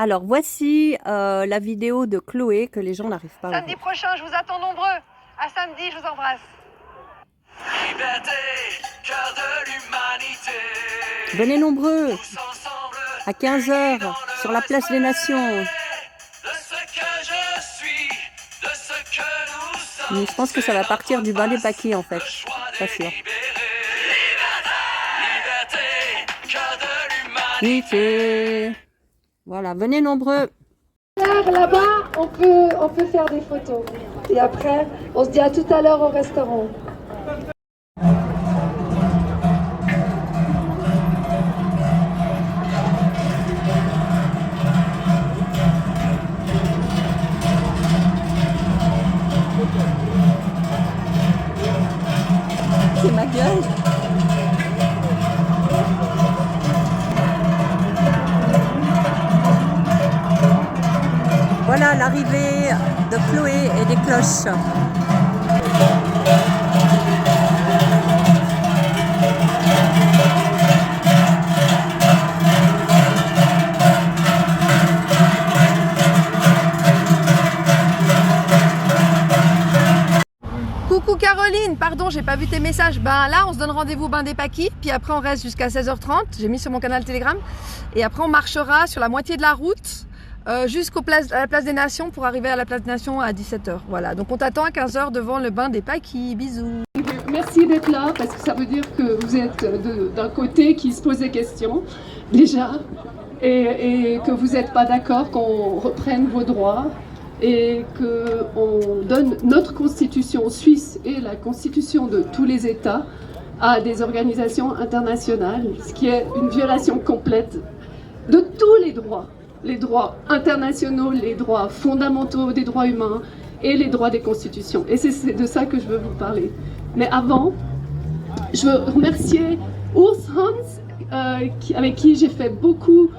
Alors voici la vidéo de Chloé que les gens n'arrivent pas à Samedi voir. prochain, je vous attends nombreux. À samedi, je vous embrasse. Liberté, cœur de l'humanité. Venez nombreux Tous ensemble, à 15 unis dans h le sur la place des respect Nations. de ce que je suis, de ce que nous sommes. Mais je pense que ça va partir du bain des paquis en fait. Le choix Pas des sûr. libérés. Liberté, cœur de l'humanité. Nité. Voilà, venez nombreux. Là-bas, on peut faire des photos. Et après, on se dit à tout à l'heure au restaurant. C'est ma gueule. Voilà l'arrivée de Chloé et des cloches. Coucou Caroline, pardon, j'ai pas vu tes messages. Ben là, on se donne rendez-vous au bain des paquis, puis après on reste jusqu'à 16h30. J'ai mis sur mon canal Telegram. Et après, on marchera sur la moitié de la route jusqu'à la place des Nations pour arriver à la place des Nations à 17h. Voilà, donc on t'attend à 15h devant le bain des paquis. Bisous. Merci d'être là parce que ça veut dire que vous êtes d'un côté qui se pose des questions déjà et que vous n'êtes pas d'accord qu'on reprenne vos droits et qu'on donne notre constitution suisse et la constitution de tous les États à des organisations internationales, ce qui est une violation complète de tous les droits internationaux, les droits fondamentaux des droits humains et les droits des constitutions. Et c'est de ça que je veux vous parler. Mais avant, je veux remercier Urs Hans, avec qui j'ai fait beaucoup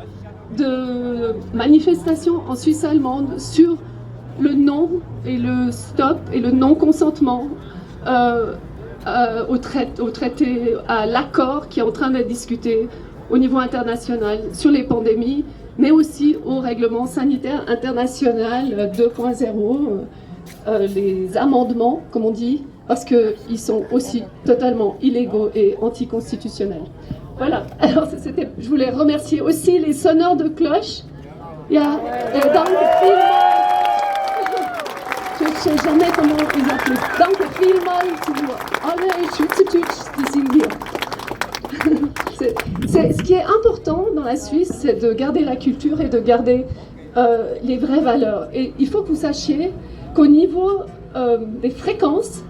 de manifestations en Suisse allemande sur le non et le stop et le non-consentement au traité, à l'accord qui est en train d'être discuté au niveau international sur les pandémies, mais aussi au règlement sanitaire international 2.0, les amendements, comme on dit, parce qu'ils sont aussi totalement illégaux et anticonstitutionnels. Voilà, alors je voulais remercier aussi les sonneurs de cloches. Il y a je ne sais jamais comment ils appellent. Danke vielmals für alle Schweizerdeutsch, die sind hier. Ce qui est important dans la Suisse, c'est de garder la culture et de garder les vraies valeurs. Et il faut que vous sachiez qu'au niveau des fréquences,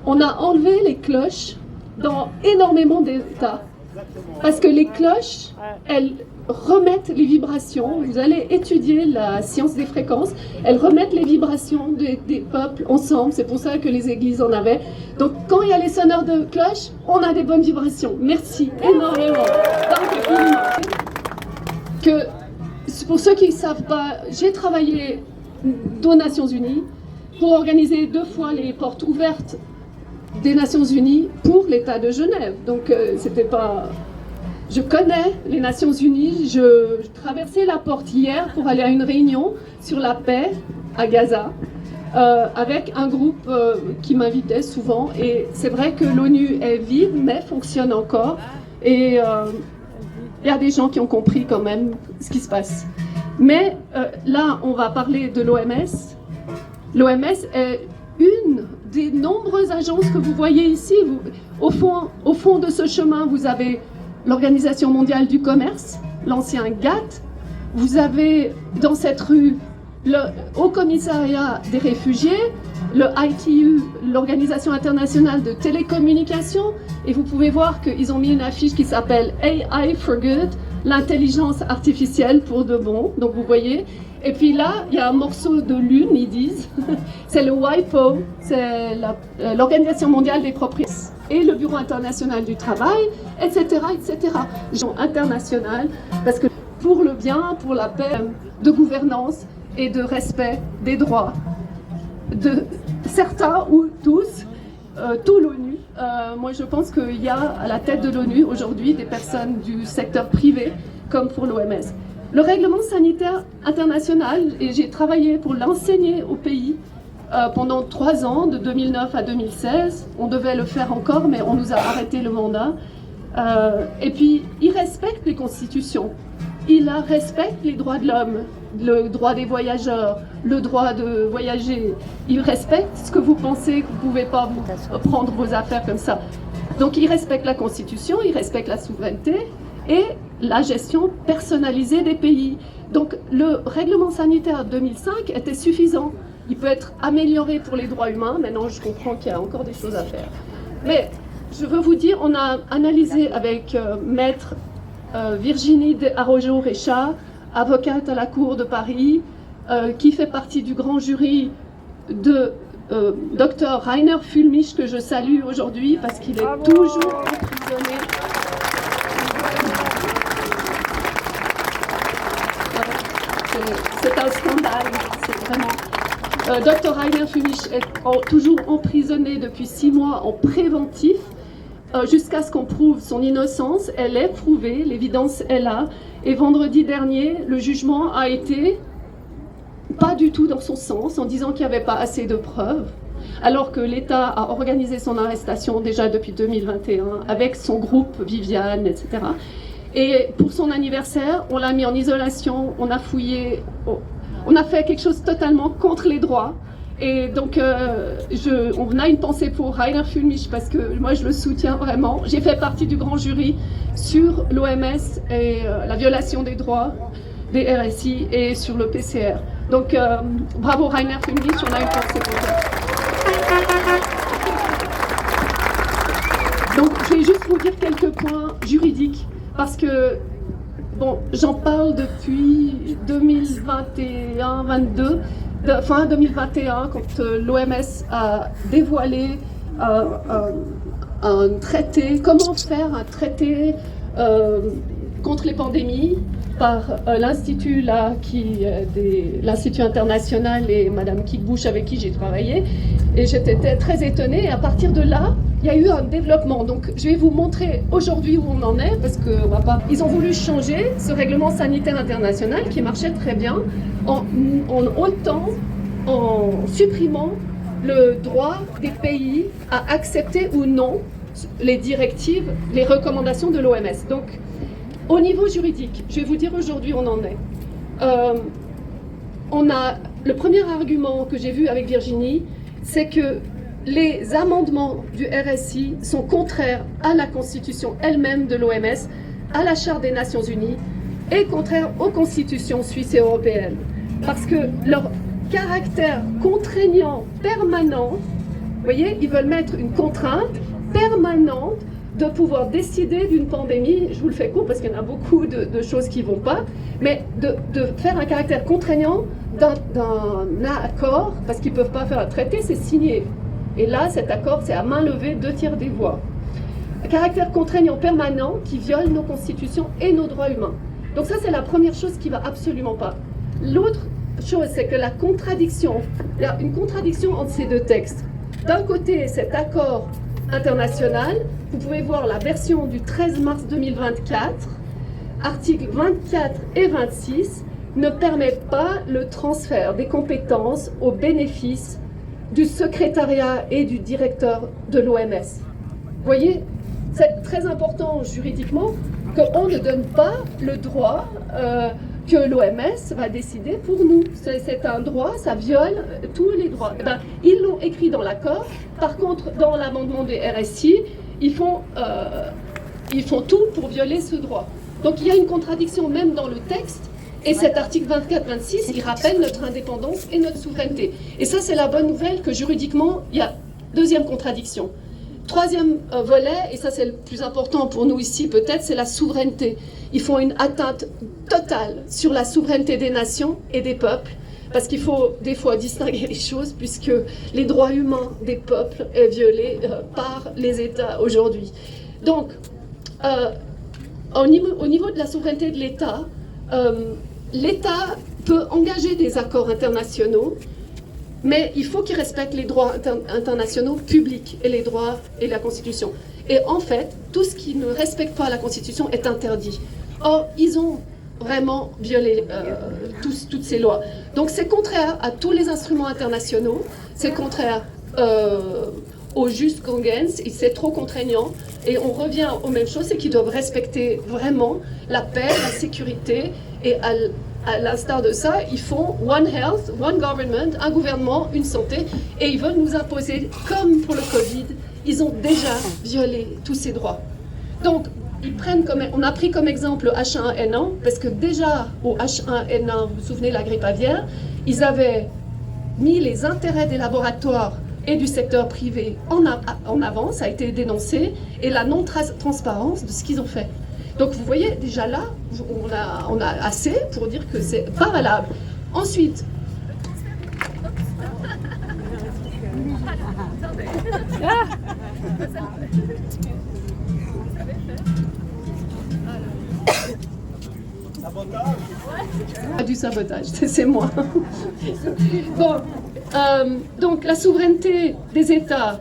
on a enlevé les cloches dans énormément d'États. Parce que les cloches, elles remettent les vibrations. Vous allez étudier la science des fréquences. Elles remettent les vibrations des peuples ensemble. C'est pour ça que les églises en avaient. Donc quand il y a les sonneurs de cloches, on a des bonnes vibrations. Merci énormément. Pour ceux qui ne savent pas, j'ai travaillé aux Nations Unies pour organiser 2 fois les portes ouvertes des Nations Unies pour l'État de Genève. Donc c'était pas... Je connais les Nations Unies, je traversais la porte hier pour aller à une réunion sur la paix à Gaza avec un groupe qui m'invitait souvent. Et c'est vrai que l'ONU est vide, mais fonctionne encore. Et il y a des gens qui ont compris quand même ce qui se passe. Mais là, on va parler de l'OMS. L'OMS est une des nombreuses agences que vous voyez ici. Au fond de ce chemin, vous avez l'Organisation mondiale du commerce, l'ancien GATT. Vous avez dans cette rue le Haut Commissariat des réfugiés, le ITU, l'Organisation internationale de télécommunications. Et vous pouvez voir qu'ils ont mis une affiche qui s'appelle AI for Good, l'intelligence artificielle pour de bon. Donc vous voyez. Et puis là, il y a un morceau de lune, ils disent. C'est le WIPO, c'est l'Organisation mondiale des propriétaires et le Bureau international du travail, etc., etc. Gens international, parce que pour le bien, pour la paix, de gouvernance et de respect des droits de certains ou tous, tout l'ONU. Moi, je pense qu'il y a à la tête de l'ONU aujourd'hui des personnes du secteur privé, comme pour l'OMS. Le règlement sanitaire international, et j'ai travaillé pour l'enseigner au pays pendant 3 ans, de 2009 à 2016. On devait le faire encore, mais on nous a arrêté le mandat. Et puis, il respecte les constitutions. Il respecte les droits de l'homme, le droit des voyageurs, le droit de voyager. Il respecte ce que vous pensez que vous ne pouvez pas vous prendre vos affaires comme ça. Donc, il respecte la constitution, il respecte la souveraineté et la gestion personnalisée des pays. Donc, le règlement sanitaire 2005 était suffisant. Il peut être amélioré pour les droits humains. Maintenant, je comprends qu'il y a encore des choses à faire. Mais je veux vous dire, on a analysé avec maître Virginie Arrojo-Recha, avocate à la Cour de Paris, qui fait partie du grand jury de Dr Rainer Füllmich, que je salue aujourd'hui parce qu'il est toujours emprisonné. C'est un scandale, c'est vraiment... Dr Rainer Füllmich est toujours emprisonné depuis 6 mois en préventif, jusqu'à ce qu'on prouve son innocence. Elle est prouvée, l'évidence est là. Et vendredi dernier, le jugement a été pas du tout dans son sens, en disant qu'il n'y avait pas assez de preuves, alors que l'État a organisé son arrestation déjà depuis 2021, avec son groupe Viviane, etc. Et pour son anniversaire, on l'a mis en isolation, on a fouillé... On a fait quelque chose totalement contre les droits. Et donc, on a une pensée pour Rainer Füllmich parce que moi, je le soutiens vraiment. J'ai fait partie du grand jury sur l'OMS et la violation des droits des RSI et sur le PCR. Donc, bravo Rainer Füllmich, on a une pensée pour toi. Donc, je vais juste vous dire quelques points juridiques parce que bon, j'en parle depuis 2021-22, fin 2021, quand l'OMS a dévoilé un traité, comment faire un traité contre les pandémies par l'Institut l'Institut international et Madame Kickbush avec qui j'ai travaillé. Et j'étais très étonnée. Et à partir de là, il y a eu un développement. Donc, je vais vous montrer aujourd'hui où on en est, parce que ils ont voulu changer ce règlement sanitaire international qui marchait très bien en supprimant le droit des pays à accepter ou non les directives, les recommandations de l'OMS. Donc, au niveau juridique, je vais vous dire aujourd'hui où on en est. On a le premier argument que j'ai vu avec Virginie, c'est que les amendements du RSI sont contraires à la constitution elle-même de l'OMS, à la Charte des Nations Unies et contraires aux constitutions suisses et européennes. Parce que leur caractère contraignant permanent, vous voyez, ils veulent mettre une contrainte permanente de pouvoir décider d'une pandémie, je vous le fais court parce qu'il y en a beaucoup de choses qui ne vont pas, mais de faire un caractère contraignant d'un accord, parce qu'ils ne peuvent pas faire un traité, c'est signé. Et là, cet accord, c'est à main levée, 2/3 des voix. Un caractère contraignant permanent qui viole nos constitutions et nos droits humains. Donc ça, c'est la première chose qui ne va absolument pas. L'autre chose, c'est que il y a une contradiction entre ces deux textes. D'un côté, cet accord international, vous pouvez voir la version du 13 mars 2024, articles 24 et 26, ne permet pas le transfert des compétences au bénéfice du secrétariat et du directeur de l'OMS. Vous voyez, c'est très important juridiquement qu'on ne donne pas le droit que l'OMS va décider pour nous. C'est un droit, ça viole tous les droits. Ils l'ont écrit dans l'accord. Par contre, dans l'amendement des RSI, ils font tout pour violer ce droit. Donc il y a une contradiction même dans le texte. Et cet article 24-26, il rappelle notre indépendance et notre souveraineté. Et ça, c'est la bonne nouvelle que juridiquement, il y a deuxième contradiction. Troisième volet, et ça c'est le plus important pour nous ici peut-être, c'est la souveraineté. Ils font une atteinte totale sur la souveraineté des nations et des peuples, parce qu'il faut des fois distinguer les choses, puisque les droits humains des peuples est violés par les États aujourd'hui. Donc, au niveau de la souveraineté de l'État, l'État peut engager des accords internationaux, mais il faut qu'il respecte les droits internationaux publics et les droits et la Constitution. Et en fait, tout ce qui ne respecte pas la Constitution est interdit. Or, ils ont vraiment violer toutes ces lois. Donc c'est contraire à tous les instruments internationaux, c'est contraire au Just Kongens, et c'est trop contraignant. Et on revient aux mêmes choses, c'est qu'ils doivent respecter vraiment la paix, la sécurité, et à l'instar de ça, ils font One Health, One Government, un gouvernement, une santé, et ils veulent nous imposer, comme pour le Covid, ils ont déjà violé tous ces droits. Donc, on a pris comme exemple le H1N1, parce que déjà au H1N1, vous vous souvenez, la grippe aviaire, ils avaient mis les intérêts des laboratoires et du secteur privé en avant, ça a été dénoncé, et la non-transparence de ce qu'ils ont fait. Donc vous voyez, déjà là, on a assez pour dire que c'est pas valable. Ensuite, du sabotage, c'est moi. Bon, donc la souveraineté des États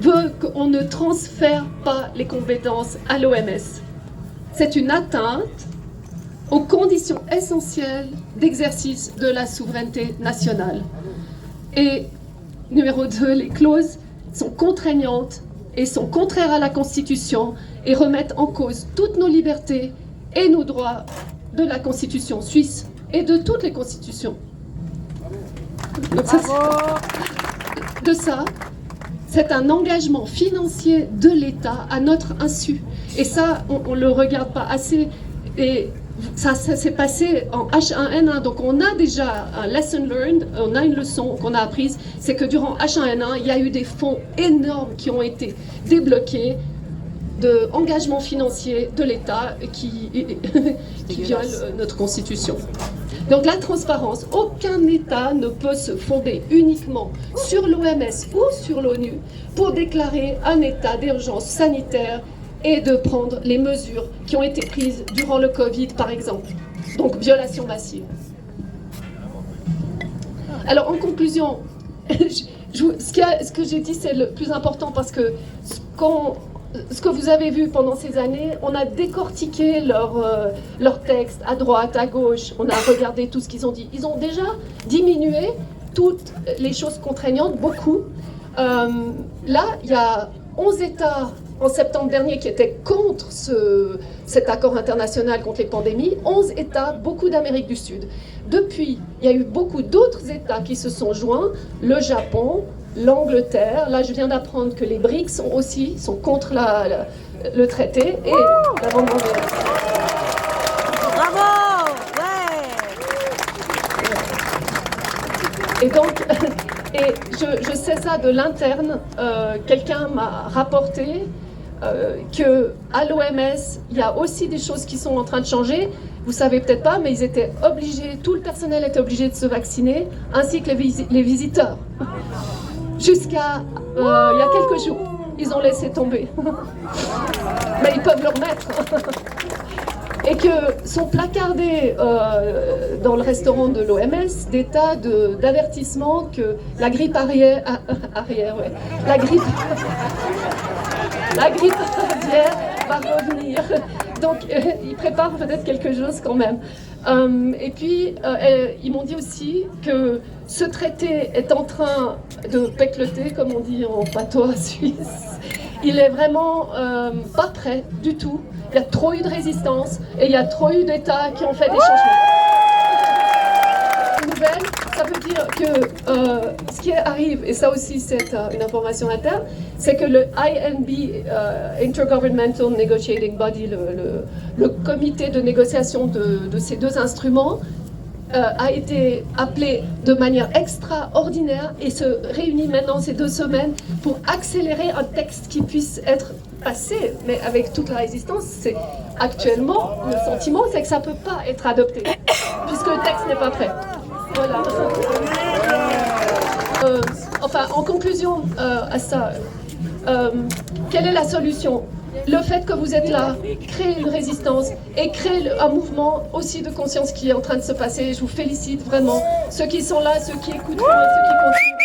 veut qu'on ne transfère pas les compétences à l'OMS. C'est une atteinte aux conditions essentielles d'exercice de la souveraineté nationale. Et numéro 2, les clauses sont contraignantes et sont contraires à la Constitution et remettent en cause toutes nos libertés et nos droits de la Constitution suisse et de toutes les constitutions. Donc c'est un engagement financier de l'État à notre insu. Et ça, on ne le regarde pas assez. Et ça s'est passé en H1N1. Donc on a déjà un lesson learned, on a une leçon qu'on a apprise, c'est que durant H1N1, il y a eu des fonds énormes qui ont été débloqués d'engagement financier de l'État qui viole notre Constitution. Donc la transparence, aucun État ne peut se fonder uniquement sur l'OMS ou sur l'ONU pour déclarer un état d'urgence sanitaire et de prendre les mesures qui ont été prises durant le Covid, par exemple. Donc violation massive. Alors en conclusion, ce que j'ai dit, c'est le plus important parce que ce que vous avez vu pendant ces années, on a décortiqué leurs textes à droite, à gauche, on a regardé tout ce qu'ils ont dit. Ils ont déjà diminué toutes les choses contraignantes, beaucoup. Là, il y a 11 États en septembre dernier qui étaient contre cet accord international contre les pandémies, 11 États, beaucoup d'Amérique du Sud. Depuis, il y a eu beaucoup d'autres États qui se sont joints, le Japon, l'Angleterre. Là, je viens d'apprendre que les BRICS sont contre le traité et la vente mondiale. Bravo! Ouais! Et donc, je sais ça de l'interne. Quelqu'un m'a rapporté qu'à l'OMS, il y a aussi des choses qui sont en train de changer. Vous savez peut-être pas, mais ils étaient obligés, tout le personnel était obligé de se vacciner, ainsi que les visiteurs. Jusqu'à il y a quelques jours, ils ont laissé tomber. Mais ils peuvent le remettre. Et que sont placardés dans le restaurant de l'OMS des tas d'avertissements que la grippe aviaire va revenir. Donc ils préparent peut-être quelque chose quand même. Et puis ils m'ont dit aussi que ce traité est en train de pecloter, comme on dit en patois suisse. Il est vraiment pas prêt du tout. Il y a trop eu de résistance et il y a trop eu d'États qui ont fait des changements. Une nouvelle, ça veut dire que ce qui arrive, et ça aussi c'est une information interne, c'est que le INB, Intergovernmental Negotiating Body, le comité de négociation de ces deux instruments, a été appelé de manière extraordinaire et se réunit maintenant ces 2 semaines pour accélérer un texte qui puisse être passé, mais avec toute la résistance, c'est actuellement le sentiment, c'est que ça ne peut pas être adopté, puisque le texte n'est pas prêt. Voilà. Enfin, en conclusion à ça, quelle est la solution ? Le fait que vous êtes là crée une résistance et crée un mouvement aussi de conscience qui est en train de se passer. Je vous félicite vraiment, ceux qui sont là, ceux qui écoutent, ceux qui continuent.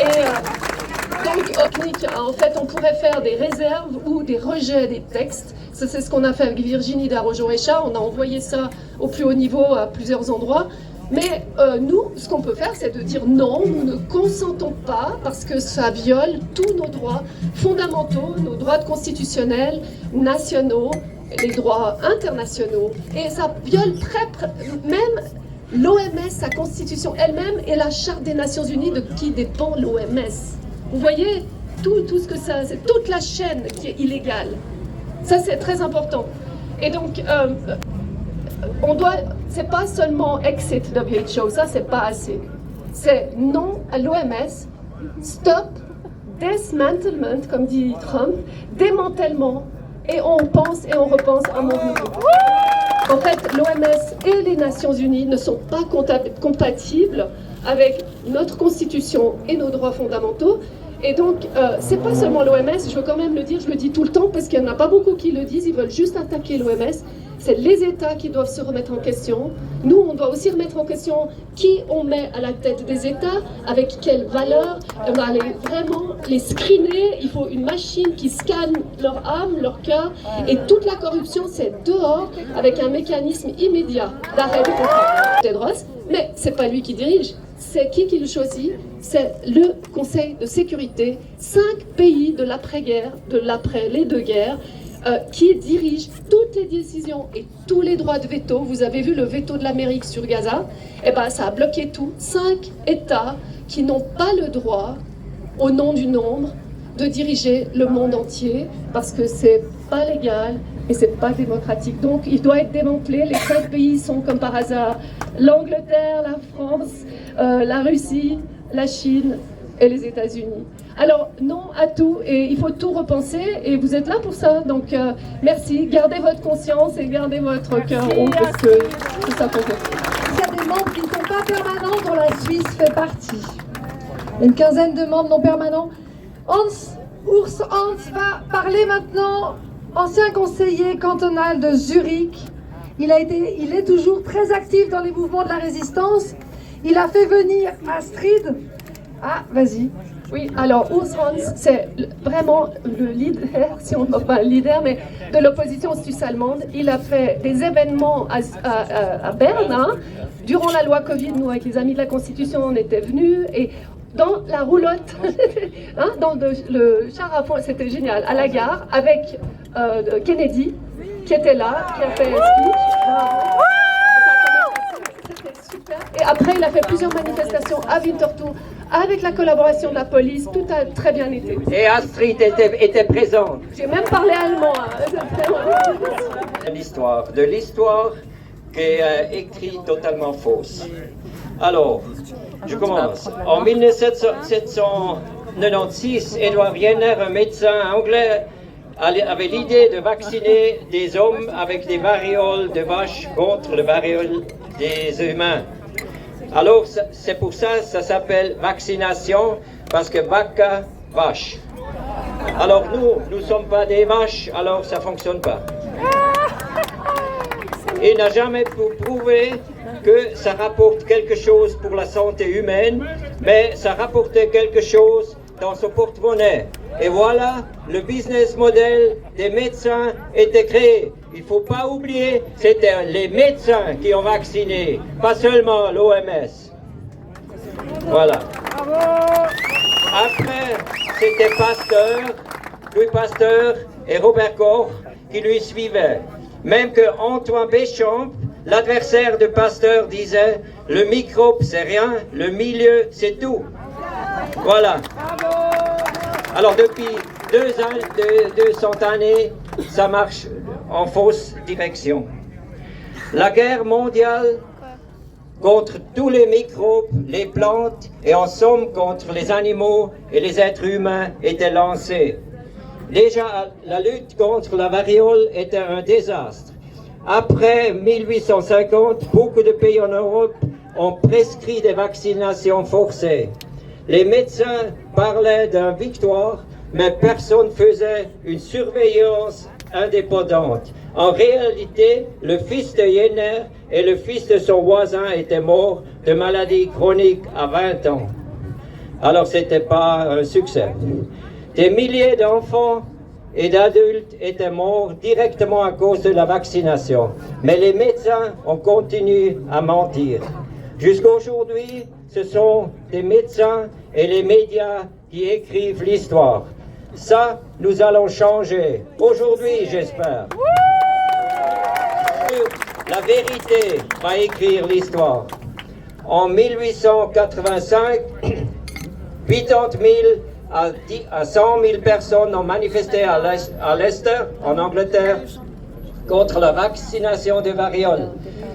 Et donc, En fait, on pourrait faire des réserves ou des rejets des textes. Ça, c'est ce qu'on a fait avec Virginie Darault-Jorecha. On a envoyé ça au plus haut niveau à plusieurs endroits. Mais nous, ce qu'on peut faire, c'est de dire non, nous ne consentons pas parce que ça viole tous nos droits fondamentaux, nos droits constitutionnels, nationaux, les droits internationaux. Et ça viole même l'OMS, sa constitution elle-même et la Charte des Nations Unies de qui dépend l'OMS. Vous voyez tout ce que ça, c'est toute la chaîne qui est illégale. Ça, c'est très important. Et donc, c'est pas seulement exit WHO, ça c'est pas assez. C'est non à l'OMS, stop, dismantlement, comme dit Trump, démantèlement, et on pense et on repense à un monde nouveau. En fait, l'OMS et les Nations Unies ne sont pas compatibles avec notre constitution et nos droits fondamentaux. Et donc, c'est pas seulement l'OMS, je veux quand même le dire, je le dis tout le temps parce qu'il n'y en a pas beaucoup qui le disent, ils veulent juste attaquer l'OMS. C'est les États qui doivent se remettre en question. Nous, on doit aussi remettre en question qui on met à la tête des États, avec quelles valeurs. On va aller vraiment les screener. Il faut une machine qui scanne leur âme, leur cœur. Et toute la corruption, c'est dehors, avec un mécanisme immédiat d'arrêt des contrats. Tedros, mais c'est pas lui qui dirige. C'est qui le choisit? C'est le Conseil de sécurité. 5 pays de l'après-guerre, de l'après les deux guerres, qui dirige toutes les décisions et tous les droits de veto. Vous avez vu le veto de l'Amérique sur Gaza, et ben ça a bloqué tout. 5 États qui n'ont pas le droit, au nom du nombre, de diriger le monde entier parce que c'est pas légal et c'est pas démocratique. Donc il doit être démantelé. Les 5 pays sont comme par hasard l'Angleterre, la France, la Russie, la Chine et les États-Unis. Alors, non à tout, et il faut tout repenser, et vous êtes là pour ça, donc merci, gardez votre conscience et gardez votre cœur haut, parce que c'est ça qu'on fait. Il y a des membres qui ne sont pas permanents, dont la Suisse fait partie. Une quinzaine de membres non permanents. Urs Hans va parler maintenant, ancien conseiller cantonal de Zurich. Il est toujours très actif dans les mouvements de la résistance. Il a fait venir Astrid. Ah, vas-y. Oui, alors Urs Hans, c'est vraiment le leader, si on ne veut pas le leader, mais de l'opposition suisse allemande. Il a fait des événements à Berne. Hein. Durant la loi Covid, nous, avec les Amis de la Constitution, on était venus et dans la roulotte, hein, dans le char à fond, c'était génial, à la gare, avec Kennedy, qui était là, qui a fait un speech. C'était super. Et après, il a fait plusieurs manifestations à Winterthur, avec la collaboration de la police, tout a très bien été. Et Astrid était présente. J'ai même parlé allemand. De l'histoire qui est écrite totalement fausse. Alors, je commence. En 1796, Edward Jenner, un médecin anglais, avait l'idée de vacciner des hommes avec des varioles de vaches contre le variole des humains. Alors, c'est pour ça que ça s'appelle vaccination, parce que vaca, vache. Alors nous ne sommes pas des vaches, alors ça ne fonctionne pas. Il n'a jamais prouvé que ça rapporte quelque chose pour la santé humaine, mais ça rapportait quelque chose dans son porte-monnaie. Et voilà, le business model des médecins était créé. Il ne faut pas oublier, c'était les médecins qui ont vacciné, pas seulement l'OMS. Voilà. Après, c'était Louis Pasteur et Robert Koch qui lui suivaient. Même que Antoine Béchamp, l'adversaire de Pasteur, disait « Le microbe, c'est rien, le milieu, c'est tout. » Voilà. Alors depuis 200 années, ça marche en fausse direction. La guerre mondiale contre tous les microbes, les plantes et en somme contre les animaux et les êtres humains était lancée. Déjà, la lutte contre la variole était un désastre. Après 1850, beaucoup de pays en Europe ont prescrit des vaccinations forcées. Les médecins parlaient d'une victoire, mais personne ne faisait une surveillance indépendante. En réalité, le fils de Jenner et le fils de son voisin étaient morts de maladies chroniques à 20 ans. Alors, ce n'était pas un succès. Des milliers d'enfants et d'adultes étaient morts directement à cause de la vaccination. Mais les médecins ont continué à mentir. Jusqu'à aujourd'hui, ce sont des médecins et les médias qui écrivent l'histoire. Ça, nous allons changer. Aujourd'hui, j'espère. La vérité va écrire l'histoire. En 1885, 80 000 à 100 000 personnes ont manifesté à Leicester, en Angleterre, contre la vaccination de variole.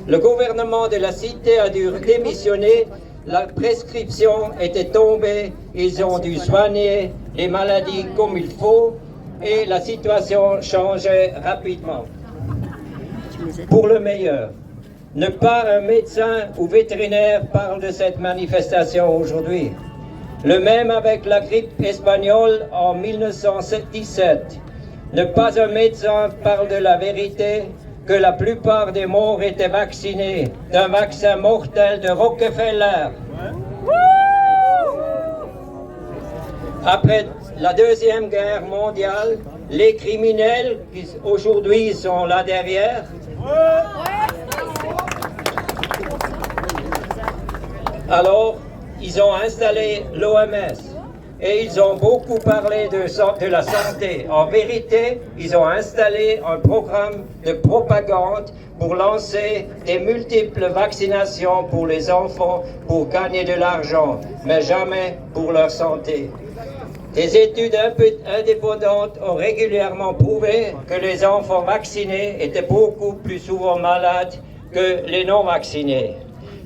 Le gouvernement de la cité a dû démissionner, la prescription était tombée, ils ont dû soigner les maladies comme il faut et la situation changeait rapidement. Pour le meilleur. Ne pas un médecin ou vétérinaire parle de cette manifestation aujourd'hui. Le même avec la grippe espagnole en 1917. Ne pas un médecin parle de la vérité que la plupart des morts étaient vaccinés d'un vaccin mortel de Rockefeller. Après la Deuxième Guerre mondiale, les criminels qui aujourd'hui sont là derrière, alors ils ont installé l'OMS et ils ont beaucoup parlé de la santé. En vérité, ils ont installé un programme de propagande pour lancer des multiples vaccinations pour les enfants pour gagner de l'argent, mais jamais pour leur santé. Des études indépendantes ont régulièrement prouvé que les enfants vaccinés étaient beaucoup plus souvent malades que les non vaccinés.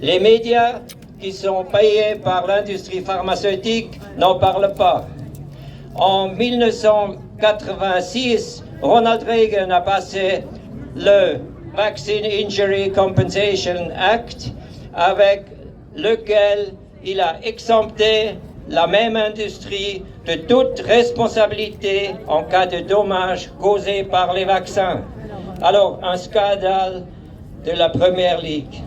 Les médias qui sont payés par l'industrie pharmaceutique n'en parlent pas. En 1986, Ronald Reagan a passé le Vaccine Injury Compensation Act, avec lequel il a exempté la même industrie de toute responsabilité en cas de dommages causés par les vaccins. Alors, un scandale de la première ligue.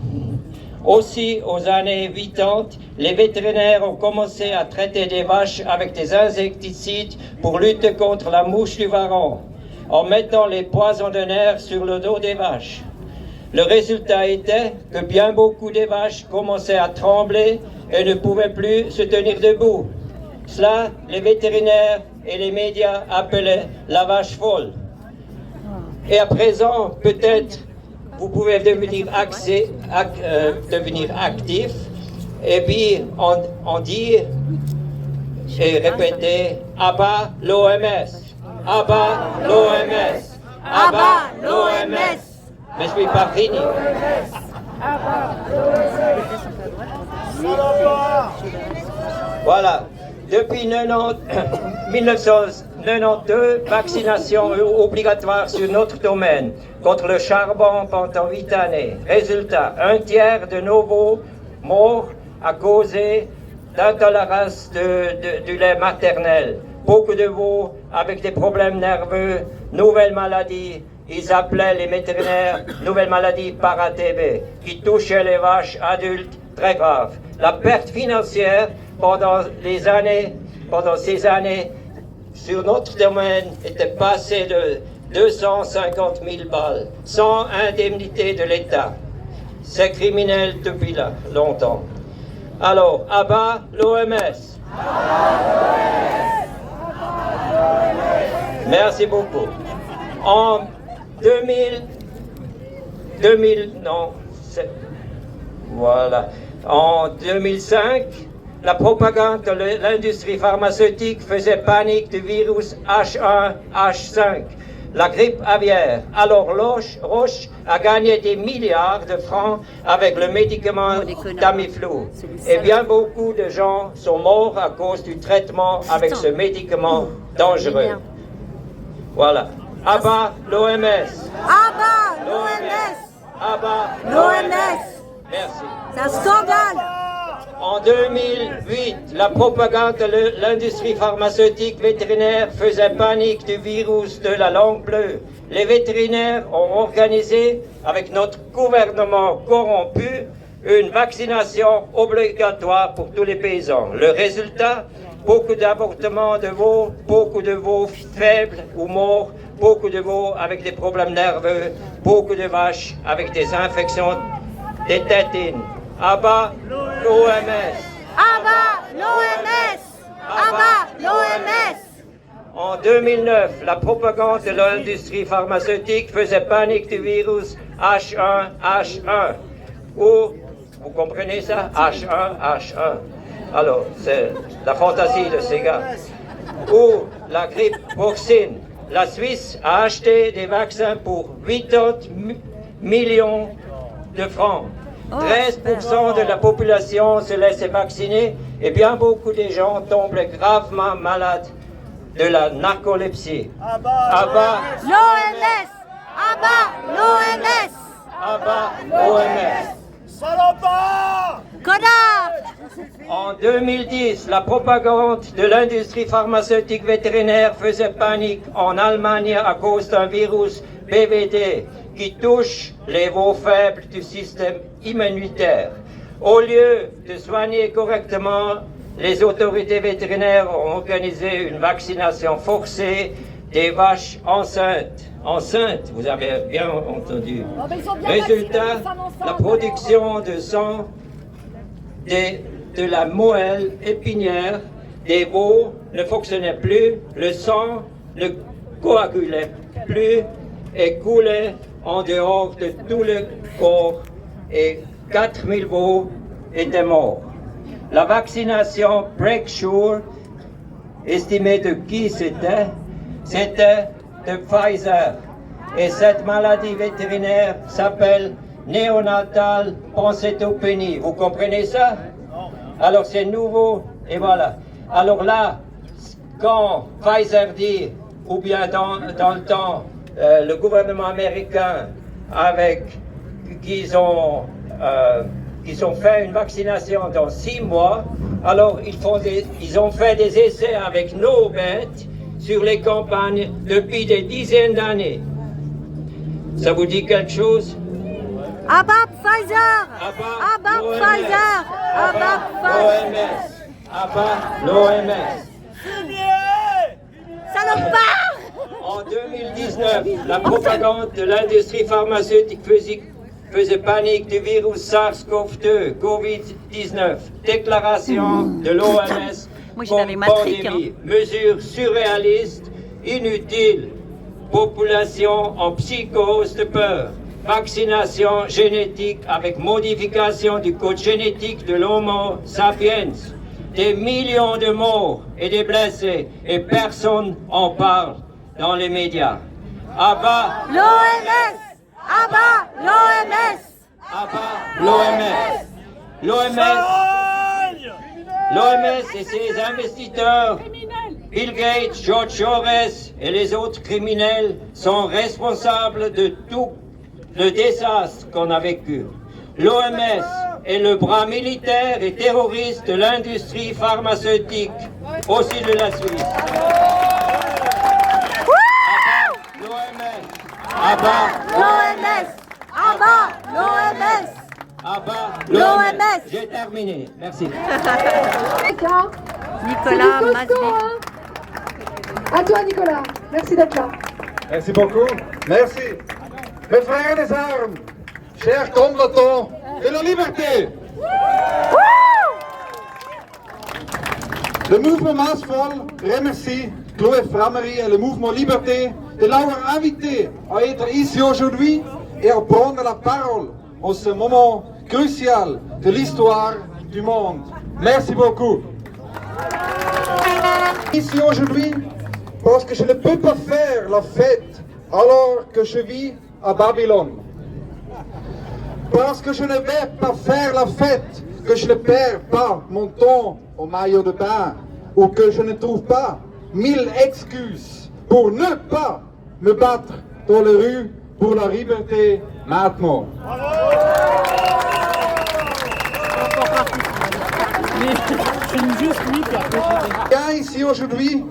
Aussi, aux années 80, les vétérinaires ont commencé à traiter des vaches avec des insecticides pour lutter contre la mouche du varan, en mettant les poisons de nerfs sur le dos des vaches. Le résultat était que bien beaucoup de vaches commençaient à trembler et ne pouvaient plus se tenir debout. Cela, les vétérinaires et les médias appelaient la vache folle. Et à présent, peut-être, vous pouvez devenir actif et puis on dit et répéter abat l'OMS, abat l'OMS, abat l'OMS. Mais je ne suis pas fini. Voilà. Depuis 1992, vaccination obligatoire sur notre domaine contre le charbon pendant 8 années. Résultat, 1/3 de nouveaux morts à cause d'intolérance du lait maternel. Beaucoup de veaux avec des problèmes nerveux, nouvelles maladies. Ils appelaient les vétérinaires nouvelles maladies para-TB qui touchaient les vaches adultes très graves. La perte financière pendant ces années, sur notre domaine, était passée de 250 000 balles, sans indemnité de l'État. C'est criminel depuis là, longtemps. Alors, abat l'OMS. Merci beaucoup. En 2005, la propagande de l'industrie pharmaceutique faisait panique du virus H1H5, la grippe aviaire. Alors Roche a gagné des milliards de francs avec le médicament Tamiflu. Et bien beaucoup de gens sont morts à cause du traitement avec ce médicament dangereux. Voilà. Abat l'OMS. Abat l'OMS. Abat L'OMS. Merci. C'est un scandale. En 2008, la propagande de l'industrie pharmaceutique vétérinaire faisait panique du virus de la langue bleue. Les vétérinaires ont organisé, avec notre gouvernement corrompu, une vaccination obligatoire pour tous les paysans. Le résultat, beaucoup d'avortements de veaux, beaucoup de veaux faibles ou morts, beaucoup de veaux avec des problèmes nerveux, beaucoup de vaches avec des infections des tétines. Abat l'OMS. Abat l'OMS. Abat l'OMS. En 2009, la propagande de l'industrie pharmaceutique faisait panique du virus H1H1. Ou, vous comprenez ça? H1H1. Alors, c'est la fantaisie de ces gars. Ou la grippe porcine. La Suisse a acheté des vaccins pour 80 millions de francs. 13% de la population se laissait vacciner et bien beaucoup de gens tombent gravement malades de la narcolepsie. Abat L'OMS. Abat l'OMS. Abat l'OMS. Connard. En 2010, la propagande de l'industrie pharmaceutique vétérinaire faisait panique en Allemagne à cause d'un virus BVD qui touche les veaux faibles du système immunitaire. Au lieu de soigner correctement, les autorités vétérinaires ont organisé une vaccination forcée des vaches enceintes. Enceintes, vous avez bien entendu. Résultat, la production de sang de la moelle épinière des veaux ne fonctionnait plus, le sang ne coagulait plus et coulait en dehors de tout le corps et 4000 veaux étaient morts. La vaccination Breaksure, estimée de qui c'était? C'était de Pfizer. Et cette maladie vétérinaire s'appelle néonatal pancytopénie. Vous comprenez ça? Alors c'est nouveau et voilà. Alors là, quand Pfizer dit, ou bien dans le temps, le gouvernement américain qu'ils ont fait une vaccination dans 6 mois, alors ils ont fait des essais avec nos bêtes sur les campagnes depuis des dizaines d'années. Ça vous dit quelque chose? Abat Pfizer. Abat Pfizer. Abat Pfizer. Abat l'OMS. Salopard. En 2019, la propagande de l'industrie pharmaceutique faisait panique du virus SARS-CoV-2, Covid-19. Déclaration de l'OMS comme pandémie. Mesures surréalistes, inutiles. Population en psychose de peur. Vaccination génétique avec modification du code génétique de l'Homo sapiens. Des millions de morts et des blessés et personne en parle dans les médias. Abat L'OMS. Abat l'OMS. Abat l'OMS. L'OMS et ses investisseurs, Bill Gates, George Soros et les autres criminels sont responsables de tout le désastre qu'on a vécu. L'OMS est le bras militaire et terroriste de l'industrie pharmaceutique, aussi de la Suisse. Abat L'OMS. Abat l'OMS. Abat l'OMS. J'ai terminé. Merci. Nicolas Masby. À toi, Nicolas. Merci d'être là. Merci beaucoup. Merci. Mes frères des armes, chers combattants de la liberté. Le mouvement Maasval remercie Chloé Framery et le mouvement Liberté de l'avoir invité à être ici aujourd'hui et à prendre la parole en ce moment crucial de l'histoire du monde. Merci beaucoup. Ici aujourd'hui parce que je ne peux pas faire la fête alors que je vis à Babylone. Parce que je ne vais pas faire la fête, que je ne perds pas mon temps au maillot de bain, ou que je ne trouve pas 1000 excuses pour ne pas me battre dans les rues pour la liberté maintenant. Je viens ici aujourd'hui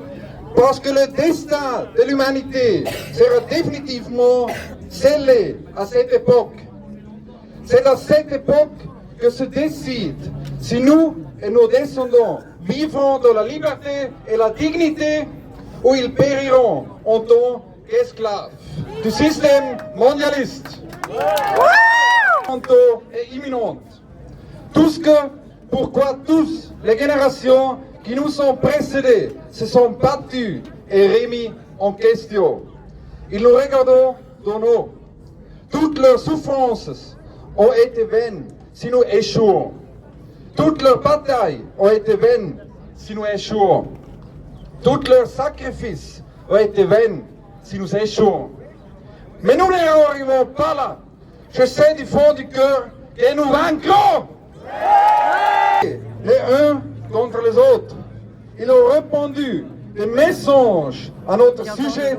parce que le destin de l'humanité sera définitivement scellé à cette époque. C'est à cette époque que se décide si nous et nos descendants vivront dans la liberté et la dignité ou ils périront en tant qu'esclaves du système mondialiste. Est imminente. Tout ce que, pourquoi tous les générations qui nous ont précédés se sont battues et remis en question. Ils nous regardent dans nous. Toutes leurs souffrances ont été vaines si nous échouons. Toutes leurs batailles ont été vaines si nous échouons. Tous leurs sacrifices ont été vaines si nous échouons. Mais nous n'arrivons pas là. Je sais du fond du cœur que nous vaincrons. Les uns contre les autres. Ils ont répandu des mensonges à notre sujet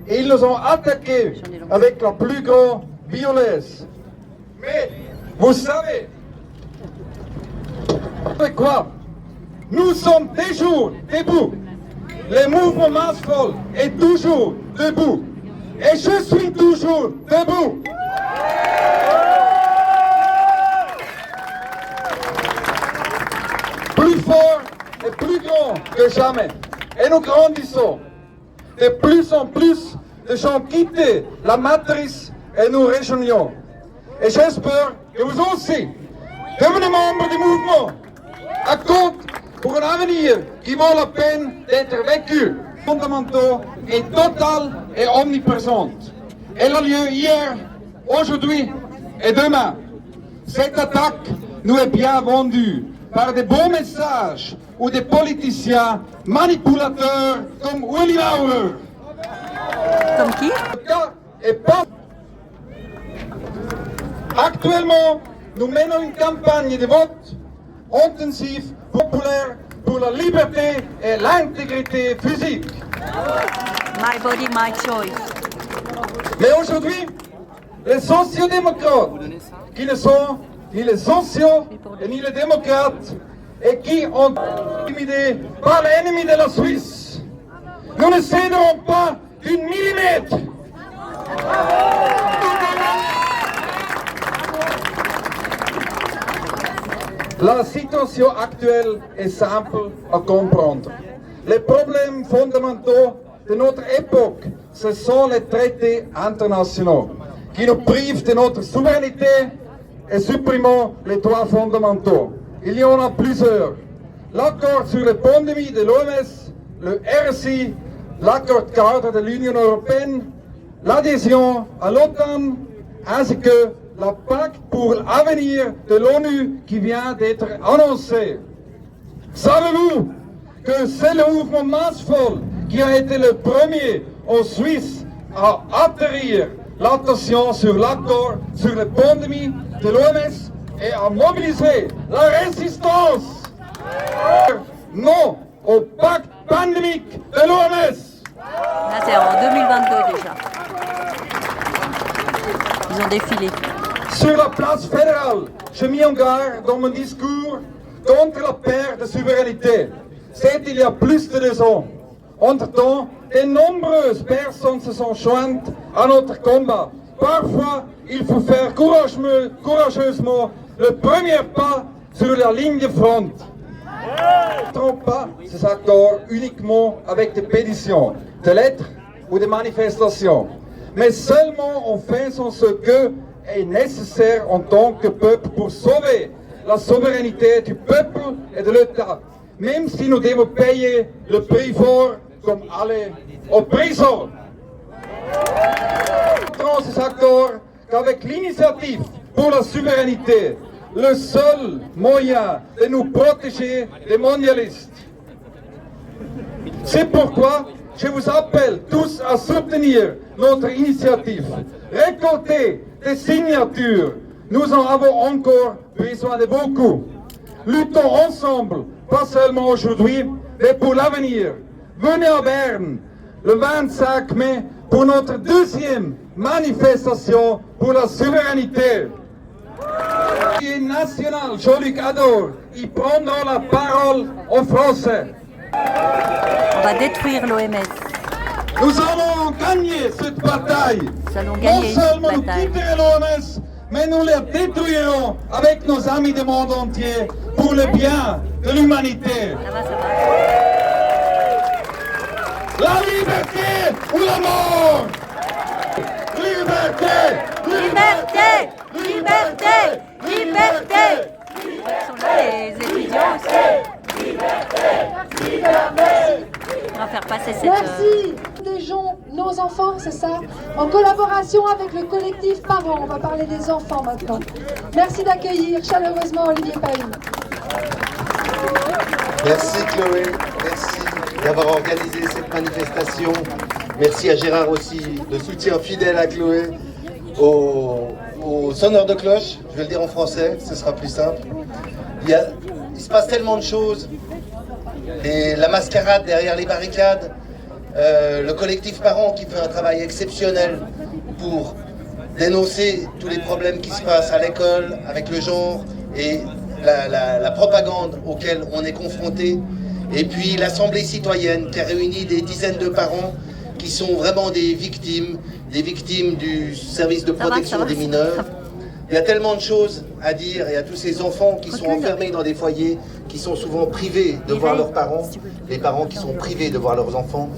et ils nous ont attaqués avec la plus grande violence. Mais vous savez quoi? Nous sommes toujours debout. Le mouvement Massvoll est toujours debout. Et je suis toujours debout. Plus fort et plus grand que jamais. Et nous grandissons. De plus en plus de gens quittent la matrice et nous rejoignons. Et j'espère que vous aussi devenez membres du mouvement. À compte pour un avenir qui vaut la peine d'être vécu. Fondamentaux est totale et omniprésente. Elle a lieu hier, aujourd'hui et demain. Cette attaque nous est bien vendue par des bons messages ou des politiciens manipulateurs comme Ueli Maurer. Comme qui? Le cas est pas. Actuellement, nous menons une campagne de vote intensive, populaire, pour la liberté et l'intégrité physique. My body, my choice. Mais aujourd'hui, les sociodémocrates, qui ne sont ni les sociaux ni les démocrates, et qui ont été intimidés par l'ennemi de la Suisse, nous ne céderons pas d'une millimètre. La situation actuelle est simple à comprendre. Les problèmes fondamentaux de notre époque, ce sont les traités internationaux qui nous privent de notre souveraineté et supprimant les droits fondamentaux. Il y en a plusieurs. L'accord sur les pandémies de l'OMS, le RSI, l'accord cadre de l'Union européenne, l'adhésion à l'OTAN, ainsi que la pacte pour l'avenir de l'ONU qui vient d'être annoncé. Savez-vous que c'est le mouvement Massvoll qui a été le premier en Suisse à atterrir l'attention sur l'accord sur les pandémies de l'OMS et à mobiliser la résistance non au pacte pandémique de l'OMS. Là, c'est en 2022 déjà. Ils ont défilé. Sur la place fédérale, je mis en garde dans mon discours contre la perte de souveraineté. C'est il y a plus de 2 ans. Entre-temps, de nombreuses personnes se sont jointes à notre combat. Parfois, il faut faire courageusement le premier pas sur la ligne de front. Ne trompe pas ces accords uniquement avec des pétitions, des lettres ou des manifestations, mais seulement en faisant ce que est nécessaire en tant que peuple pour sauver la souveraineté du peuple et de l'État, même si nous devons payer le prix fort comme aller en prison. Dans ces accords qu'avec l'initiative pour la souveraineté, le seul moyen de nous protéger des mondialistes. C'est pourquoi je vous appelle tous à soutenir notre initiative. Récolter des signatures, nous en avons encore besoin de beaucoup. Luttons ensemble, pas seulement aujourd'hui, mais pour l'avenir. Venez à Berne le 25 mai pour notre 2e manifestation pour la souveraineté. National, Jean-Luc Ador, ils prendront la parole en français. On va détruire l'OMS. Nous allons gagner cette bataille. Nous allons gagner non seulement cette nous bataille. quitter l'OMS, mais nous les détruirons avec nos amis du monde entier pour le bien de l'humanité. Ça va. La liberté ou la mort! Liberté! Liberté! Liberté! Liberté! Ils sont là, les étudiants aussi. On va faire passer cette... Merci. Des gens, nos enfants, c'est ça? En collaboration avec le collectif Parents. On va parler des enfants maintenant. Merci d'accueillir chaleureusement Olivier Paille. Merci Chloé, merci d'avoir organisé cette manifestation. Merci à Gérard aussi, de soutien fidèle à Chloé. Au sonneur de cloche, je vais le dire en français, ce sera plus simple. Il se passe tellement de choses. La mascarade derrière les barricades, le collectif Parents qui fait un travail exceptionnel pour dénoncer tous les problèmes qui se passent à l'école, avec le genre et la propagande auquel on est confronté. Et puis l'Assemblée citoyenne qui a réuni des dizaines de parents qui sont vraiment des victimes du service de protection des mineurs. Il y a tellement de choses à dire et à tous ces enfants qui sont enfermés dans des foyers, qui sont souvent privés de voir leurs parents, les parents qui sont privés de voir leurs enfants.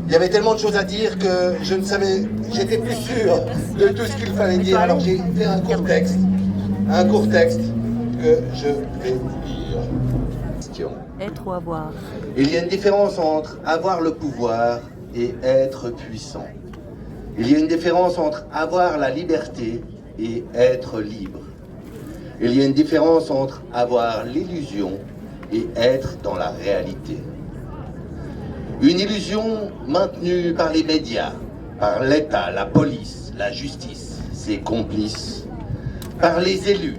Il y avait tellement de choses à dire que je ne savais, j'étais plus sûr de tout ce qu'il fallait dire. Alors j'ai fait un court texte que je vais vous lire. Être ou avoir. Il y a une différence entre avoir le pouvoir et être puissant. Il y a une différence entre avoir la liberté et être libre. Il y a une différence entre avoir l'illusion et être dans la réalité. Une illusion maintenue par les médias, par l'État, la police, la justice, ses complices, par les élus,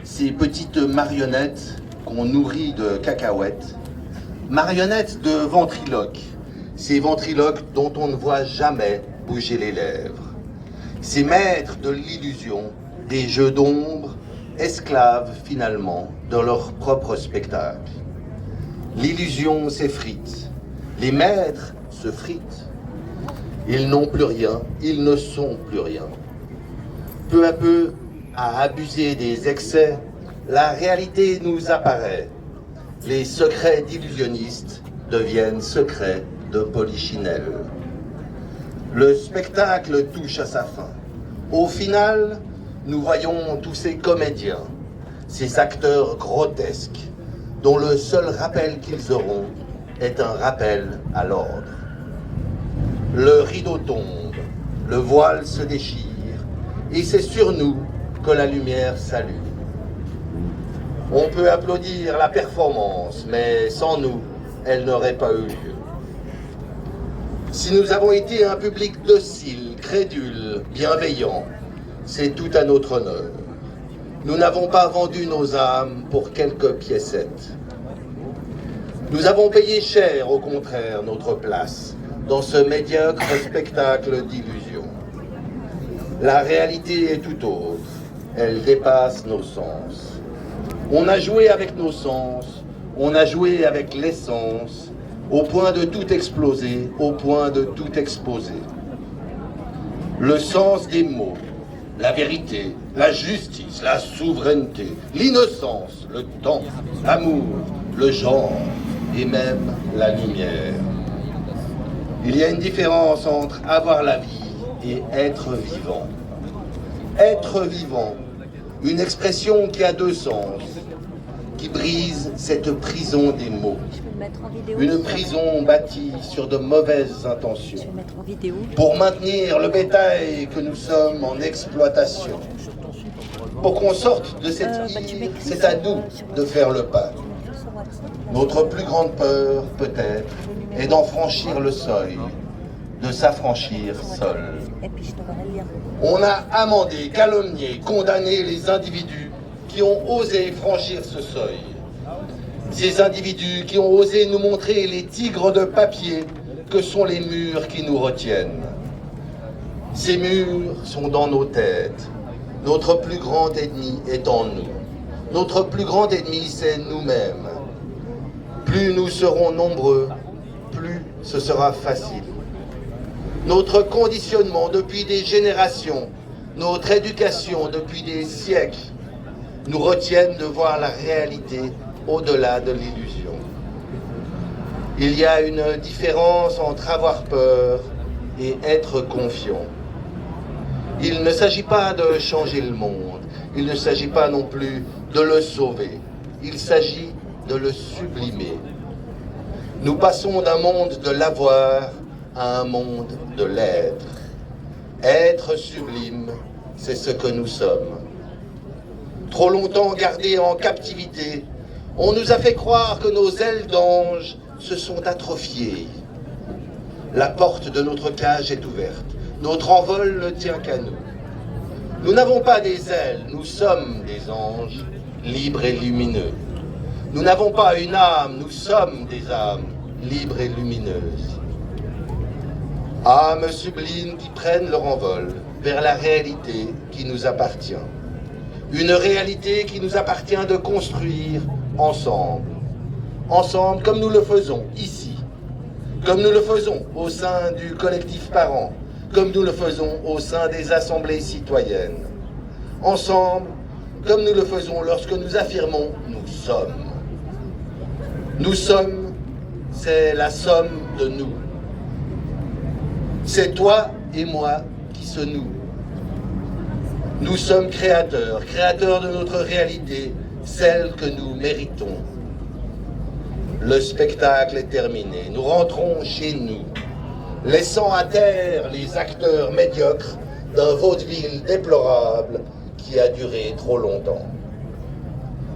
ces petites marionnettes qu'on nourrit de cacahuètes, marionnettes de ventriloques, ces ventriloques dont on ne voit jamais bouger les lèvres, ces maîtres de l'illusion, des jeux d'ombre, esclaves finalement de leur propre spectacle. L'illusion s'effrite, les maîtres se fritent, ils n'ont plus rien, ils ne sont plus rien. Peu à peu, à abuser des excès, la réalité nous apparaît. Les secrets d'illusionnistes deviennent secrets de polichinelles. Le spectacle touche à sa fin. Au final, nous voyons tous ces comédiens, ces acteurs grotesques, dont le seul rappel qu'ils auront est un rappel à l'ordre. Le rideau tombe, le voile se déchire, et c'est sur nous que la lumière s'allume. On peut applaudir la performance, mais sans nous, elle n'aurait pas eu lieu. Si nous avons été un public docile, crédule, bienveillant, c'est tout à notre honneur. Nous n'avons pas vendu nos âmes pour quelques piécettes. Nous avons payé cher, au contraire, notre place dans ce médiocre spectacle d'illusion. La réalité est tout autre. Elle dépasse nos sens. On a joué avec nos sens, on a joué avec l'essence, au point de tout exploser, au point de tout exposer. Le sens des mots, la vérité, la justice, la souveraineté, l'innocence, le temps, l'amour, le genre et même la lumière. Il y a une différence entre avoir la vie et être vivant. Être vivant, une expression qui a deux sens, qui brise cette prison des mots. Une prison bâtie sur de mauvaises intentions. Pour maintenir le bétail que nous sommes en exploitation. Pour qu'on sorte de cette île, c'est à nous de faire le pas. Notre plus grande peur, peut-être, est d'en franchir le seuil, de s'affranchir seul. On a amendé, calomnié, condamné les individus qui ont osé franchir ce seuil. Ces individus qui ont osé nous montrer les tigres de papier que sont les murs qui nous retiennent. Ces murs sont dans nos têtes. Notre plus grand ennemi est en nous. Notre plus grand ennemi, c'est nous-mêmes. Plus nous serons nombreux, plus ce sera facile. Notre conditionnement depuis des générations notre éducation depuis des siècles nous retiennent de voir la réalité au-delà de l'illusion. Il y a une différence entre avoir peur et être confiant. Il ne s'agit pas de changer le monde, il ne s'agit pas non plus de le sauver, il s'agit de le sublimer. Nous passons d'un monde de l'avoir à un monde de l'être. Être sublime, c'est ce que nous sommes. Trop longtemps gardés en captivité, on nous a fait croire que nos ailes d'ange se sont atrophiées. La porte de notre cage est ouverte. Notre envol ne tient qu'à nous. Nous n'avons pas des ailes, nous sommes des anges, libres et lumineux. Nous n'avons pas une âme, nous sommes des âmes, libres et lumineuses. Âmes sublimes qui prennent leur envol vers la réalité qui nous appartient. Une réalité qui nous appartient de construire ensemble. Ensemble comme nous le faisons ici, comme nous le faisons au sein du collectif parent, comme nous le faisons au sein des assemblées citoyennes. Ensemble, comme nous le faisons lorsque nous affirmons « nous sommes ». Nous sommes, c'est la somme de nous. C'est toi et moi qui se nous. Nous sommes créateurs, créateurs de notre réalité, celle que nous méritons. Le spectacle est terminé, nous rentrons chez nous, laissant à terre les acteurs médiocres d'un vaudeville déplorable qui a duré trop longtemps.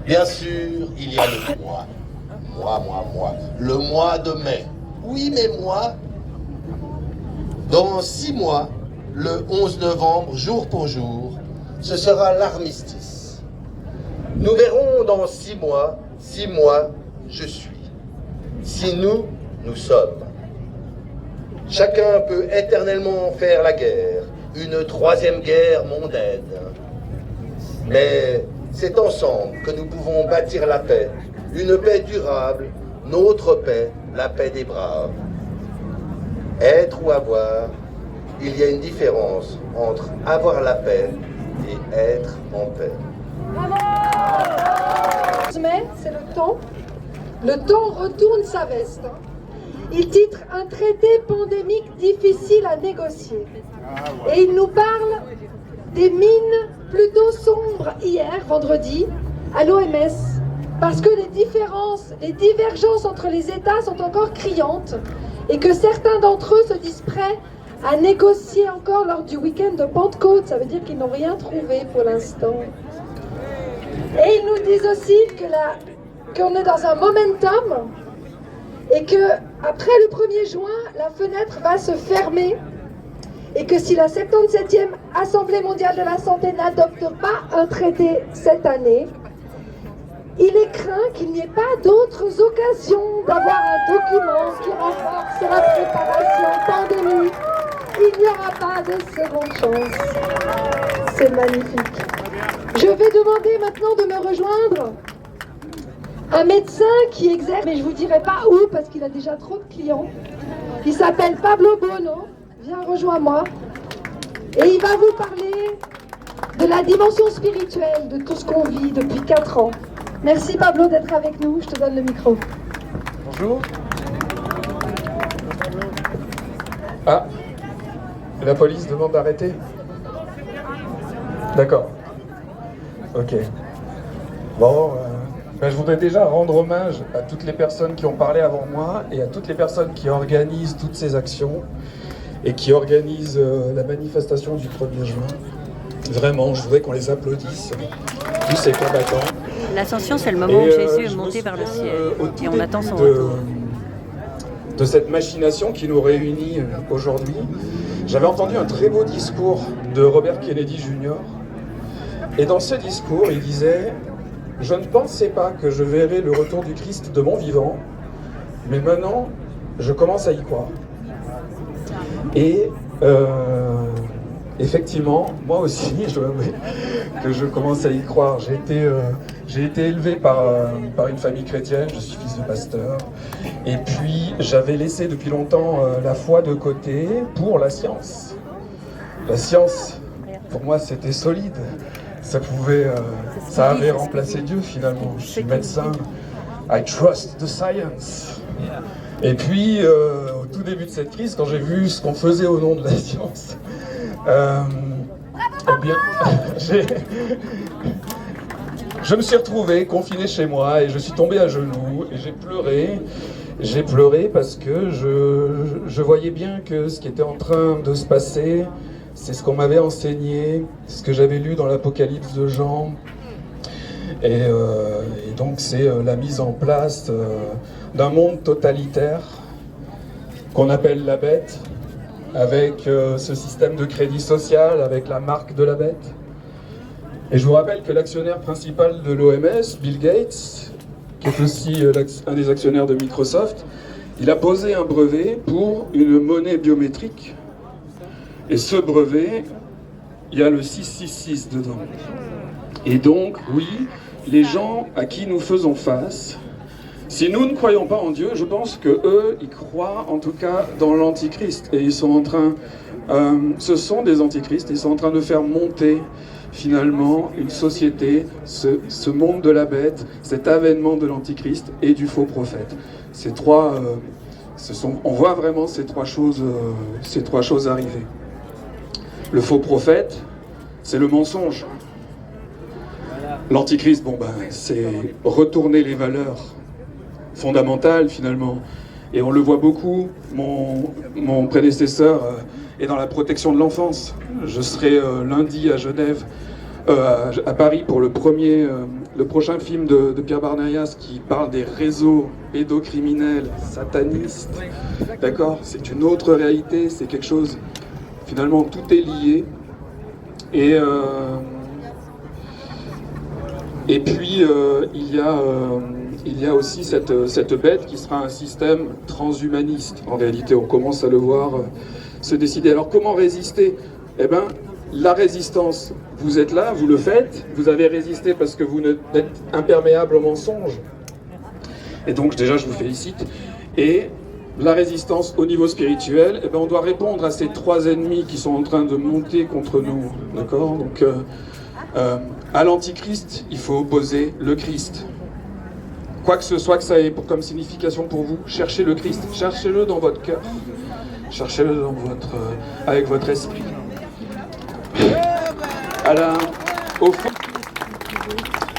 Bien sûr, il y a le moi. Moi. Le mois de mai. Oui, mais moi, dans 6 mois, le 11 novembre, jour pour jour, ce sera l'armistice. Nous verrons dans 6 mois, je suis. Si nous, nous sommes. Chacun peut éternellement faire la guerre, une 3e guerre mondaine. Mais c'est ensemble que nous pouvons bâtir la paix, une paix durable, notre paix, la paix des braves. Être ou avoir, il y a une différence entre avoir la paix et être en paix. Mais c'est le temps. Le temps retourne sa veste. Il titre un traité pandémique difficile à négocier. Et il nous parle des mines plutôt sombres hier, vendredi, à l'OMS. Parce que les divergences entre les États sont encore criantes et que certains d'entre eux se disent prêts à négocier encore lors du week-end de Pentecôte. Ça veut dire qu'ils n'ont rien trouvé pour l'instant. Et ils nous disent aussi qu'on est dans un momentum et que après le 1er juin, la fenêtre va se fermer et que si la 77e Assemblée mondiale de la santé n'adopte pas un traité cette année, il est craint qu'il n'y ait pas d'autres occasions d'avoir un document qui renforce la préparation pandémique. Il n'y aura pas de seconde chance. C'est magnifique. Je vais demander maintenant de me rejoindre un médecin qui exerce, mais je ne vous dirai pas où parce qu'il a déjà trop de clients. Il s'appelle Pablo Bono. Viens, rejoins-moi. Et il va vous parler de la dimension spirituelle de tout ce qu'on vit depuis 4 ans. Merci Pablo d'être avec nous, je te donne le micro. Bonjour. Ah, la police demande d'arrêter. D'accord. Ok. Bon, je voudrais déjà rendre hommage à toutes les personnes qui ont parlé avant moi et à toutes les personnes qui organisent toutes ces actions et qui organisent la manifestation du 1er juin. Vraiment, je voudrais qu'on les applaudisse, tous ces combattants. L'ascension, c'est le moment où Jésus est monté vers le ciel et on attend son retour. De cette machination qui nous réunit aujourd'hui, j'avais entendu un très beau discours de Robert Kennedy Jr. Et dans ce discours, il disait « Je ne pensais pas que je verrais le retour du Christ de mon vivant, mais maintenant, je commence à y croire. » Et effectivement, moi aussi, je dois avouer que je commence à y croire. J'ai été élevé par une famille chrétienne, je suis fils de pasteur, et puis j'avais laissé depuis longtemps la foi de côté pour la science. La science pour moi c'était solide. Ça pouvait, ça avait remplacé Dieu finalement. Je suis médecin. I trust the science. Et puis, au tout début de cette crise, quand j'ai vu ce qu'on faisait au nom de la science, eh bien, je me suis retrouvé confiné chez moi et je suis tombé à genoux et j'ai pleuré. J'ai pleuré parce que je voyais bien que ce qui était en train de se passer, c'est ce qu'on m'avait enseigné, ce que j'avais lu dans l'Apocalypse de Jean. Et donc c'est la mise en place d'un monde totalitaire qu'on appelle la bête, avec ce système de crédit social, avec la marque de la bête. Et je vous rappelle que l'actionnaire principal de l'OMS, Bill Gates, qui est aussi un des actionnaires de Microsoft, il a posé un brevet pour une monnaie biométrique. Et ce brevet, il y a le 666 dedans. Et donc, oui, les gens à qui nous faisons face, si nous ne croyons pas en Dieu, je pense qu'eux, ils croient en tout cas dans l'Antichrist. Et ils sont en train, ce sont des antichrists, ils sont en train de faire monter finalement une société, ce monde de la bête, cet avènement de l'Antichrist et du faux prophète. Ces trois, on voit vraiment ces trois choses arriver. Le faux prophète, c'est le mensonge. L'Antichrist, c'est retourner les valeurs fondamentales finalement. Et on le voit beaucoup, mon prédécesseur est dans la protection de l'enfance. Je serai lundi à Genève, à Paris pour le prochain film de Pierre Barnerias qui parle des réseaux pédocriminels satanistes. D'accord ? C'est une autre réalité, c'est quelque chose, finalement tout est lié. Et puis il y a aussi cette bête qui sera un système transhumaniste. En réalité, on commence à le voir se décider. Alors comment résister ? Eh bien, la résistance, vous êtes là, vous le faites, vous avez résisté parce que vous êtes imperméable au mensonge. Et donc déjà, je vous félicite. Et la résistance au niveau spirituel, eh bien, on doit répondre à ces trois ennemis qui sont en train de monter contre nous. D'accord ? Donc, à l'Antichrist, il faut opposer le Christ. Quoi que ce soit que ça ait comme signification pour vous, cherchez le Christ, cherchez-le dans votre cœur, cherchez-le dans avec votre esprit. Au fond,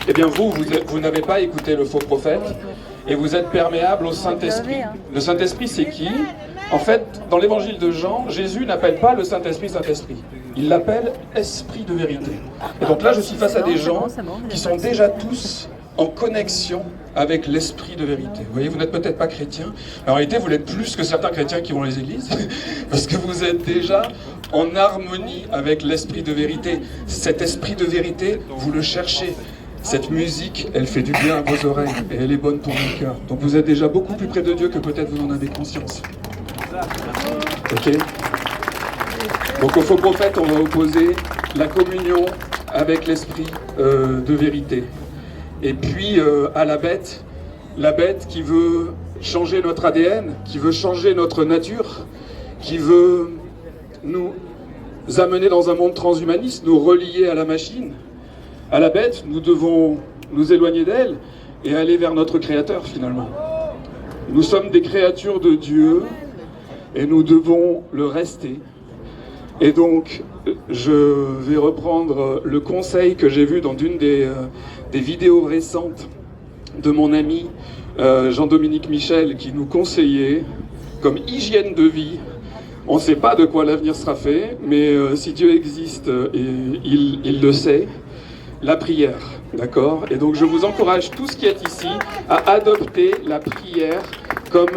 eh bien vous n'avez pas écouté le faux prophète et vous êtes perméable au Saint-Esprit. Le Saint-Esprit, c'est qui ? En fait, dans l'évangile de Jean, Jésus n'appelle pas le Saint-Esprit Saint-Esprit. Il l'appelle Esprit de vérité. Et donc là, je suis face à des gens qui sont déjà tous en connexion avec l'Esprit de vérité. Vous voyez, vous n'êtes peut-être pas chrétien, mais en réalité, vous l'êtes plus que certains chrétiens qui vont dans les églises, parce que vous êtes déjà en harmonie avec l'Esprit de vérité. Cet Esprit de vérité, vous le cherchez. Cette musique, elle fait du bien à vos oreilles, et elle est bonne pour vos cœurs. Donc vous êtes déjà beaucoup plus près de Dieu que peut-être vous en avez conscience. Ok ? Donc au faux prophète, on va opposer la communion avec l'esprit de vérité. Et puis à la bête qui veut changer notre ADN, qui veut changer notre nature, qui veut nous amener dans un monde transhumaniste, nous relier à la machine. À la bête, nous devons nous éloigner d'elle et aller vers notre Créateur finalement. Nous sommes des créatures de Dieu et nous devons le rester. Et donc, je vais reprendre le conseil que j'ai vu dans une des vidéos récentes de mon ami Jean-Dominique Michel, qui nous conseillait, comme hygiène de vie, on ne sait pas de quoi l'avenir sera fait, mais si Dieu existe, il le sait, la prière, d'accord ? Et donc je vous encourage, tous qui êtes ici, à adopter la prière comme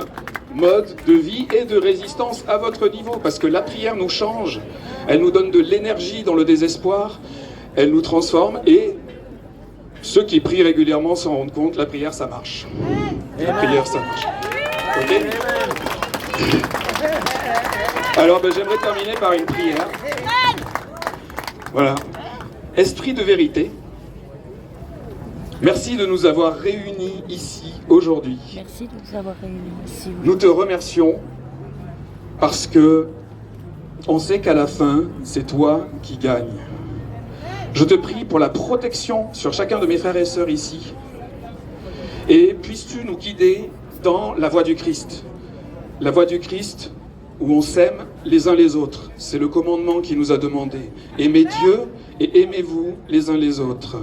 mode de vie et de résistance à votre niveau, parce que la prière nous change, elle nous donne de l'énergie dans le désespoir, elle nous transforme, et ceux qui prient régulièrement s'en rendent compte, la prière ça marche. La prière ça marche. Ok ? Alors j'aimerais terminer par une prière. Voilà. Esprit de vérité, merci de nous avoir réunis ici aujourd'hui. Merci de nous avoir réunis ici. Nous te remercions parce que on sait qu'à la fin, c'est toi qui gagnes. Je te prie pour la protection sur chacun de mes frères et sœurs ici. Et puisses-tu nous guider dans la voie du Christ. La voie du Christ où on s'aime les uns les autres. C'est le commandement qui nous a demandé. Aimez Dieu et aimez-vous les uns les autres.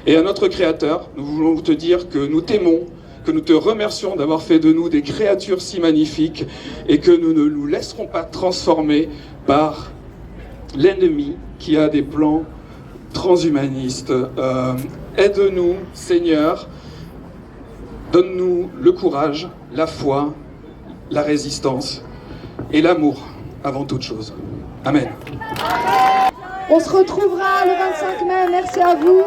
Et à notre Créateur, nous voulons te dire que nous t'aimons, que nous te remercions d'avoir fait de nous des créatures si magnifiques et que nous ne nous laisserons pas transformer par l'ennemi qui a des plans transhumanistes. Aide-nous, Seigneur, donne-nous le courage, la foi, la résistance et l'amour avant toute chose. Amen. On se retrouvera le 25 mai, merci à vous.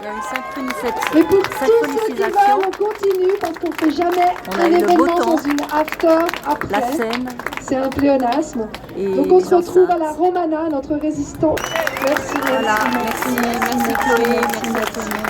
Il y a une Et pour tous ceux qui veulent, on continue parce qu'on ne fait jamais un événement sans une after après. La scène. C'est un pléonasme. Et donc on se retrouve enceintes. à la Romana, notre résistance. Merci, Voilà, merci Chloé, merci à tout le monde.